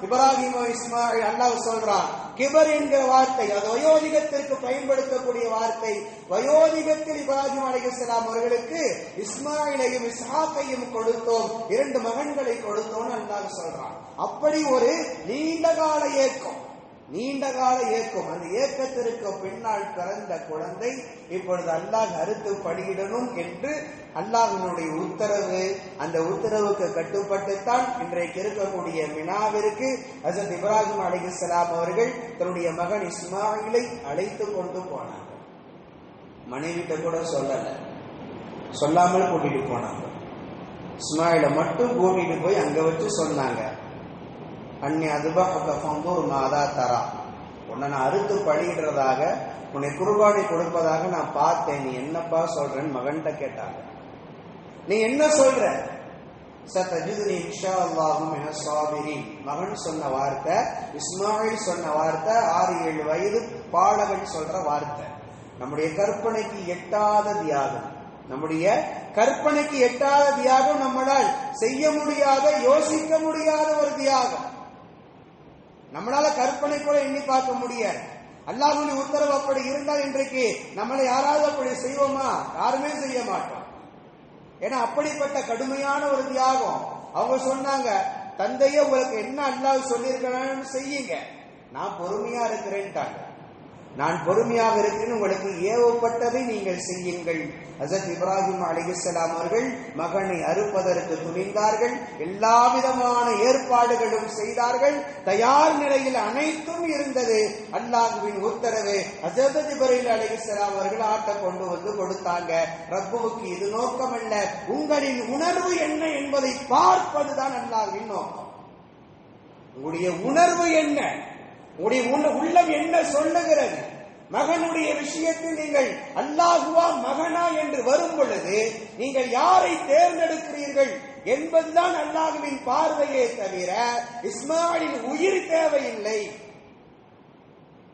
இப்ராஹிம் இஸ்மாயில். அல்லாஹ் சொல்றான், கிபர் என்கிற வார்த்தை அது வயோதிகத்திற்கு பயன்படுத்தக்கூடிய வார்த்தை. வயோதிகத்தில் இப்ராஹிம் அலைஹிஸ்ஸலாம் அவர்களுக்கு இஸ்மாயிலையும் இஸ்ஹாக்கையும் கொடுத்தோம், 2 மகன்களை கொடுத்தோம்னு அல்லாஹ் சொல்றான். அப்படி ஒரு நீண்டகால ஏக்கம், நீண்டகால ஏக்கம். அந்த ஏக்கத்திற்கு பின்னால் பிறந்த குழந்தை இப்பொழுது அல்லாஹ் அறுத்து பலியிடணும் என்று அல்லாஹ்வினுடைய உத்தரவு. அந்த உத்தரவுக்கு கட்டுப்பட்டுத்தான் இன்றைக்கு இருக்கக்கூடிய மினாவிற்கு ஹஜ்ரத் இப்ராஹிம் அலைஹிஸ்ஸலாம் அவர்கள் தன்னுடைய மகன் இஸ்மாயிலை அழைத்து கொண்டு போனாங்க. மனைவிட்ட கூட சொல்லல, சொல்லாமல் கூட்டிட்டு போனாங்க. இஸ்மாயிலை மட்டும் கூட்டிட்டு போய் அங்க வச்சு சொன்னாங்க, அன்னி அதுபஹக ஃபந்தூர் மாதா தரா, உன்னை நான் அறுத்து பலியிடுறதாக, உன்னை குர்பானி கொடுப்பதாக நான் பார்த்தேன், நீ என்னப்பா சொல்றேன்னு மகன்கிட்ட கேட்டாங்க. நீ என்ன சொல்ற? சதஜிதுனி இன்ஷாஅல்லாஹு மினஸ் ஸாபிரீன். மகன் சொன்ன வார்த்தை, இஸ்மாயில் சொன்ன வார்த்தை, 6-7 வயது பாலகன் சொல்ற வார்த்தை. நம்முடைய கற்பனைக்கு எட்டாத தியாகம், நம்முடைய கற்பனைக்கு எட்டாத தியாகம், நம்மளால் செய்ய முடியாத, யோசிக்க முடியாத ஒரு தியாகம். நம்மளால கற்பனை கூட எண்ணி பார்க்க முடியாது. அல்லாஹ்வுடைய உத்தரவு அப்படி இருந்தால் இன்றைக்கு நம்மளை யாராவது அப்படி செய்வோமா? யாருமே செய்ய மாட்டோம். ஏன்னா அப்படிப்பட்ட கடுமையான ஒரு தியாகம். அவங்க சொன்னாங்க, தந்தையே உங்களுக்கு என்ன அல்லாஹ் சொல்லியிருக்கிறான்னு செய்யுங்க, நான் பொறுமையா இருக்கிறேன்ட்டாங்க. நான் பொறுமையாக இருக்கிறேன், உங்களுக்கு ஏவப்பட்டதை நீங்கள் செய்யுங்கள். ஹஜ்ரத் இப்ராஹிம் அலைஹிஸ்ஸலாம் அவர்கள் மகனை அறுப்பதற்கு துணிந்தார்கள். எல்லா விதமான ஏற்பாடுகளும் செய்தார்கள். தயார் நிலையில் அனைத்தும் இருந்தது. அல்லாஹ்வின் உத்தரவு. ஹஜ்ரத் ஜிப்ரீல் அலைஹிஸ்ஸலாம் அவர்கள் ஆட்டை கொண்டு வந்து கொடுத்தாங்க. ரப்புவுக்கு இது நோக்கமல்ல, உங்களின் உணர்வு என்ன என்பதை பார்ப்பதுதான் அல்லாஹ்வின் நோக்கம். உங்களுடைய உணர்வு என்ன, உங்களுடைய உள்ளம் என்ன சொல்லுகிறது? மகனுடைய விஷயத்தில் நீங்கள் அல்லாஹுவா மகனா என்று வரும் பொழுது நீங்கள் யாரை தேர்ந்தெடுக்கிறீர்கள் என்பதுதான் அல்லாஹுவின் பார்வையே தவிர இஸ்மாயிலின் உயிர் தேவையில்லை,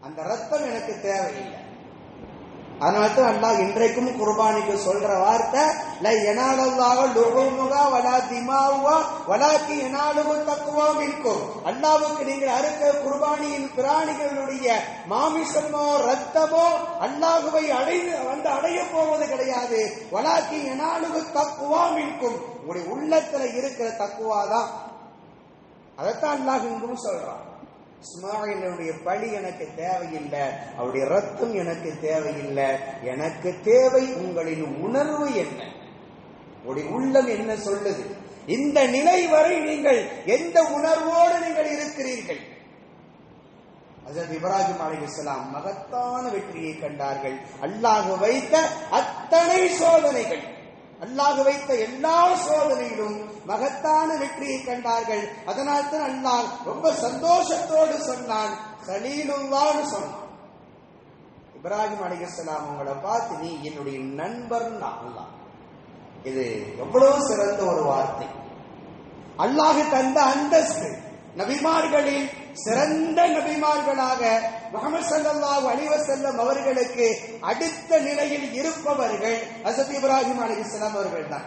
அந்த ரத்தம் எனக்கு தேவையில்லை. அதனால்தான் அல்லாஹ் இன்றைக்கும் குர்பானிக்கு சொல்ற வார்த்தை, லை யனாலல்லாஹு லுஹூமுஹா வலா திமாவுஹா வலாக்கி யனாலுஹு தக்வா மின்கும். அல்லாஹ்வுக்கு நீங்கள் அறுக்க குர்பானியின் பிராணிகளுடைய மாமிசமோ ரத்தமோ அல்லாஹ்வை அடைய போவது கிடையாது. வலாக்கி யனாலுஹு தக்வா மின்கும், உங்களுடைய உள்ளத்துல இருக்கிற தக்வா தான். அதைத்தான் அல்லாஹ் இங்கும் சொல்றான். இஸ்மாயிலுடைய பலி எனக்கு தேவையில்லை, அவருடைய ரத்தம் எனக்கு தேவையில்லை, எனக்கு தேவை உங்களின் உணர்வு என்ன, உங்களுடைய உள்ளம் என்ன சொல்லுது. இந்த நிலை வரை நீங்கள் எந்த உணர்வோடு நீங்கள் இருக்கிறீர்கள்? ஹஜ்ரத் இப்ராஹிம் அலைஹிஸ்ஸலாம் மகத்தான வெற்றியை கண்டார்கள். அல்லாஹ் வைத்த அத்தனை சோதனைகள், அல்லாஹ் வைத்த எல்லா சோதனையிலும் மகத்தான வெற்றியை கண்டார்கள். அதனால் தான் அல்லாஹ் ரொம்ப சந்தோஷத்தோடு சொன்னான், கலீலுல்லாஹ்னு சொன்னான். இப்ராஹிம் அலைஹிஸ்ஸலாம் உங்களை பார்த்து நீ என்னுடைய நண்பர். அல்லாஹ் இது எவ்வளவு சிறந்த ஒரு வார்த்தை. அல்லாஹ் தந்த அந்தஸ்து. நபிமார்களில் சிறந்த நபிமார்களாக முஹம்மது ஸல்லல்லாஹு அலைஹி வஸல்லம் அவர்களுக்கு அடுத்த நிலையில் இருப்பவர்கள் ஹஜ்ரத் இப்ராஹிம் அலைஹிஸ்ஸலாம் அவர்கள் தான்.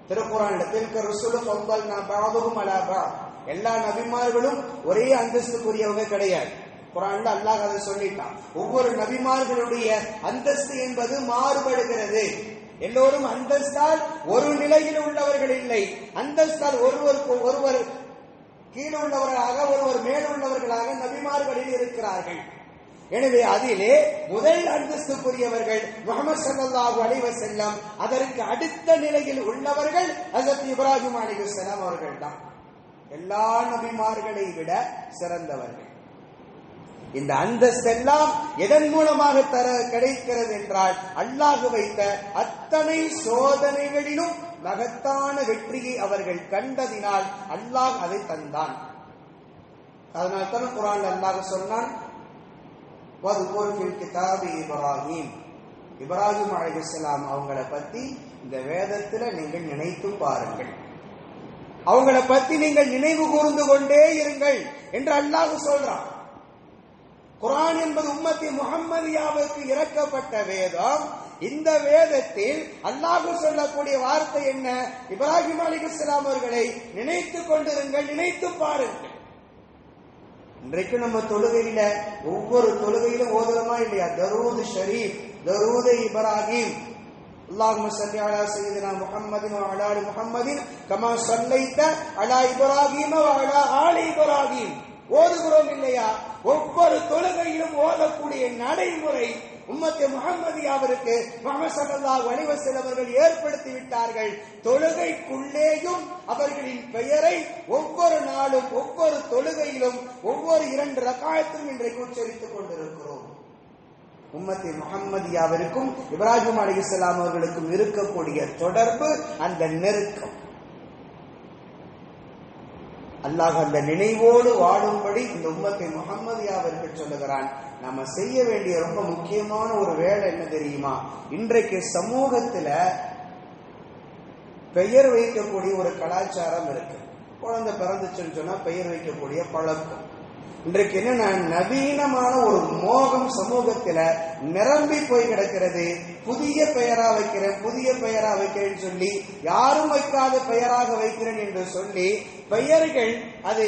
திருக்குர்ஆனில் ரசூல் ஃபضلنا بعضهم على بعض, எல்லா நபிமார்களும் ஒரே அந்தஸ்துக்குரியவங்க கிடையாது. குர்ஆன்ல அல்லாஹ் அதை சொல்லிட்டான். ஒவ்வொரு நபிமார்களுடைய அந்தஸ்து என்பது மாறுபடுகிறது. எல்லோரும் அந்தஸ்தால் ஒரு நிலையில் உள்ளவர்கள் இல்லை. அந்தஸ்தால் ஒருவருக்கு ஒருவர் கீழே உள்ளவர்களாக ஒருவர் மேல் உள்ளவர்களாக நபிமார்களில் இருக்கிறார்கள். எனவே அதிலே முதல் அந்தஸ்துக்குரியவர்கள் முஹம்மது ஸல்லல்லாஹு அலைஹி வஸல்லம். அதற்கு அடுத்த நிலையில் உள்ளவர்கள் ஹஜ்ரத் இப்ராஹிம் அலைஹிஸ்ஸலாம் அவர்கள் தான். எல்லா நபிமார்களை விட சிறந்தவர்கள். இந்த அந்தஸ்தெல்லாம் எதன் மூலமாக கிடைக்கிறது என்றால், அல்லாஹ் வைத்த அத்தனை சோதனைகளிலும் மகத்தான வெற்றியை அவர்கள் கண்டதினால் அல்லாஹ் அதை தந்தான். அதனால் தான் குர்ஆன்ல அல்லாஹ் சொன்னான், வதுகுர் ஃபில் கிதாபி இப்ராஹிம், இப்ராஹிம் அலைஹிஸ்ஸலாம் அவங்கள பத்தி இந்த வேதத்துல நீங்கள் நினைத்து பாருங்கள், அவங்கள பத்தி நீங்கள் நினைவு கூர்ந்து கொண்டே இருங்கள் என்று அல்லாஹ் சொல்றான். குர்ஆன் என்பது உம்மத்தி முஹம்மதியாவுக்கு இறக்கப்பட்ட வேதம். இந்த வேதத்தில் அல்லாஹ் சொல்லக்கூடிய வார்த்தை என்ன? இப்ராஹிம் அலைஹிஸ்ஸலாம் அவர்களை நினைத்து கொண்டிருங்கள், நினைத்து பாருங்கள். இன்றைக்கு நம்ம தொழுகையில ஒவ்வொரு தொழுகையிலும் ஓதுறோமா இல்லையா? தரூத் ஷரீப், தரூத் இப்ராஹிம், அல்லாஹும்ம ஸல்லி அலா சய்யிதினா முஹம்மதின் வ அலா ஆலி முஹம்மதின் கமா ஸல்லைத அலா இப்ராஹீம வ அலா ஆலி இப்ராஹீம் ஓதுகிறோம் இல்லையா? ஒவ்வொரு தொழுகையிலும் ஓதக்கூடிய நடைமுறை உம்மத்தே முஹம்மதியாவிற்கு முஹம்மது ஸல்லல்லாஹு அலைஹி வஸல்லம் அவர்கள் ஏற்படுத்தி விட்டார்கள். தொழுகைக்குள்ளேயும் அவர்களின் பெயரை ஒவ்வொரு நாளும் ஒவ்வொரு தொழுகையிலும் ஒவ்வொரு 2 ரக்காயத்திலும் இன்றைக்கு உச்சரித்துக் கொண்டிருக்கிறோம். உம்மத்தே முஹம்மதியாவிற்கும் இப்ராஹிம் அலைஹிஸ்ஸலாம் அவர்களுக்கும் இருக்கக்கூடிய தொடர்பு, அந்த நெருக்கம். அல்லாஹ் அந்த நினைவோடு வாழும்படி இந்த உம்மத்தை முஹம்மதியாவிற்கு சொல்லுகிறான். நம்ம செய்ய வேண்டிய ரொம்ப முக்கியமான ஒரு வேலை என்ன தெரியுமா? இன்றைக்கு சமூகத்துல பெயர் வைக்கக்கூடிய ஒரு கலாச்சாரம் இருக்கு. குழந்தை பிறந்துச்சுன்னு சொன்னா பெயர் வைக்கக்கூடிய பழக்கம். இன்றைக்கு என்னன்னா, நவீனமான ஒரு மோகம் சமூகத்துல நிரம்பி போய் கிடக்கிறது. புதிய பெயரா வைக்கிறேன், புதிய பெயரா வைக்கிறேன்னு சொல்லி, யாரும் வைக்காத பெயராக வைக்கிறேன் என்று சொல்லி பெயர்கள் அது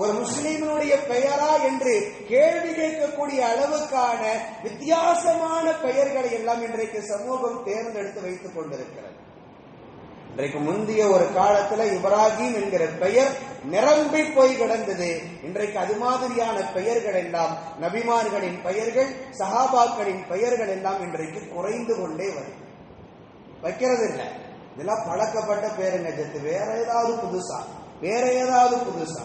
ஒரு முஸ்லிமினுடைய பெயரா என்று கேள்வி கேட்கக்கூடிய அளவுக்கான வித்தியாசமான பெயர்களை எல்லாம் இன்றைக்கு சமூகம் தேர்ந்தெடுத்து வைத்துக் கொண்டிருக்கிறது. இன்றைக்கு முந்தைய ஒரு காலத்துல இப்ராஹிம் என்கிற பெயர் நிரம்பி போய் கிடந்தது. இன்றைக்கு அது மாதிரியான பெயர்கள் எல்லாம், நபிமார்களின் பெயர்கள், சஹாபாக்களின் பெயர்கள் எல்லாம் இன்றைக்கு குறைந்து கொண்டே வருது. வைக்கிறது இல்லை. இதெல்லாம் பழக்கப்பட்ட பேருங்க. வேற ஏதாவது புதுசா, வேற ஏதாவது புதுசா,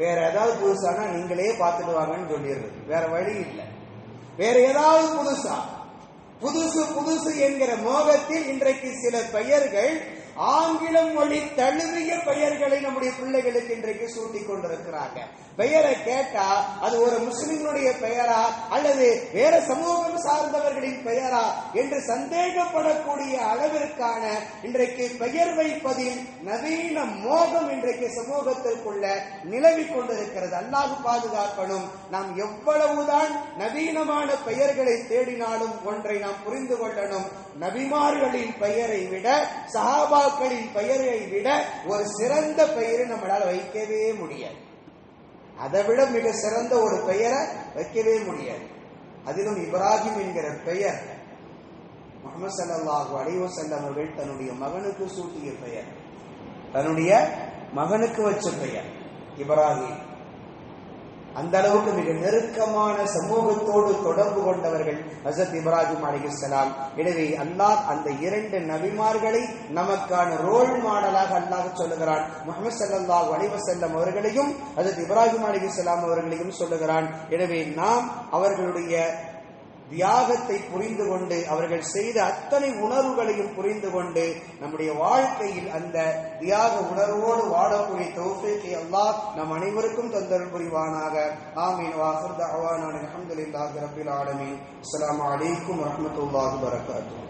வேற ஏதாவது புதுசானா நீங்களே பார்த்துட்டு வாங்கன்னு சொல்லிடுறது. வேற வழி இல்லை. வேற ஏதாவது புதுசா, புதுசு புதுசு என்கிற மோகத்தில் இன்றைக்கு சில பெயர்கள், ஆங்கிலம் மொழி தழுவிய பெயர்களை நம்முடைய பிள்ளைகளுக்கு இன்றைக்கு சூட்டிக் கொண்டிருக்கிறாங்க. பெயரை கேட்டா அது ஒரு முஸ்லிம்களுடைய பெயரா அல்லது வேற சமூகம் சார்ந்தவர்களின் பெயரா என்று சந்தேகப்படக்கூடிய அளவிற்கான இன்றைக்கு பெயர் வைப்பதில் நவீன மோகம் இன்றைக்கு சமூகத்திற்குள்ள நிலவி கொண்டிருக்கிறது. அல்லாஹ் பாதுகாக்கணும். நாம் எவ்வளவுதான் நவீனமான பெயர்களை தேடினாலும் ஒன்றை நாம் புரிந்து கொள்ளணும். நபிமார்களின் பெயரை விட, சஹாபாக்களின் பெயரை விட ஒரு சிறந்த பெயரை நம்மளால் வைக்கவே முடியாது. அதை விட மிக சிறந்த ஒரு பெயரை வைக்கவே முடியாது. அதிலும் இப்ராஹிம் என்கிற பெயர் முஹம்மது ஸல்லல்லாஹு அலைஹி வஸல்லம் அவர்கள் தன்னுடைய மகனுக்கு சூட்டிய பெயர், தன்னுடைய மகனுக்கு வச்ச பெயர் இப்ராஹிம். அந்த அளவுக்கு மிக நெருக்கமான சமூகத்தோடு தொடர்பு கொண்டவர்கள் ஹஜ்ரத் இப்ராஹிம் அலைஹிஸ்ஸலாம். எனவே அல்லாஹ் அந்த 2 நபிமார்களை நமக்கான ரோல் மாடலாக அல்லாஹ் சொல்லுகிறான். முஹம்மது ஸல்லல்லாஹு அலைஹி வஸல்லம் அவர்களையும் ஹஜ்ரத் இப்ராஹிம் அலைஹிஸ்ஸலாம் அவர்களையும் சொல்லுகிறான். எனவே நாம் அவர்களுடைய தியாகத்தை புரிந்து கொண்டு, அவர்கள் செய்த அத்தனை உணர்வுகளையும் புரிந்து கொண்டு, நம்முடைய வாழ்க்கையில் அந்த தியாக உணர்வோடு வாழக்கூடிய தௌஃபீக்கை அல்லாஹ் நம் அனைவருக்கும் தந்தருள் புரிவானாக. ஆமீன். வாஹிர் தஅவானா அல்ஹம்துலில்லாஹி ரப்பில் ஆலமீன். அஸ்ஸலாமு அலைக்கும் வரஹ்மத்துல்லாஹி வபரகாத்துஹு.